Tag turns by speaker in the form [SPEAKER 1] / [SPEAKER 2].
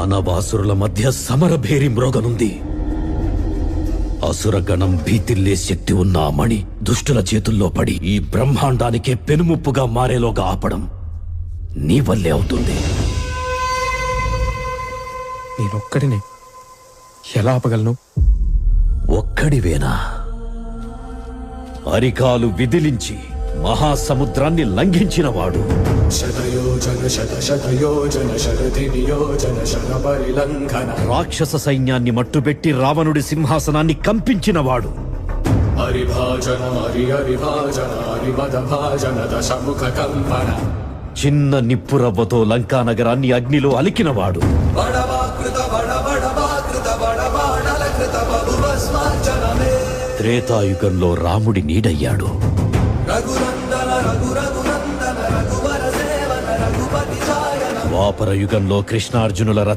[SPEAKER 1] దానవాసురుల మధ్య సమరభేరి మ్రోగనుంది. అసురగణం భీతిల్లే శక్తి ఉన్న ఆ మణి దుష్టుల చేతుల్లో పడి ఈ బ్రహ్మాండానికే పెనుముప్పుగా మారేలోగా ఆపడం నీ వల్లే అవుతుంది.
[SPEAKER 2] నేనొక్కడినే ఎలా ఆపగలను?
[SPEAKER 1] ఒక్కడివేనా? అరికాలు విదిలించి మహాసముద్రాన్ని లంఘించినవాడు. రాక్షస సైన్యాన్ని మట్టుబెట్టి రావణుడి సింహాసనాన్ని కంపించినవాడు. చిన్న నిప్పురవ్వతో లంకా నగరాన్ని అగ్నిలో అలికినవాడు. త్రేతాయుగంలో రాముడి నీడయ్యాడు. ద్వాపర యుగంలో కృష్ణార్జునుల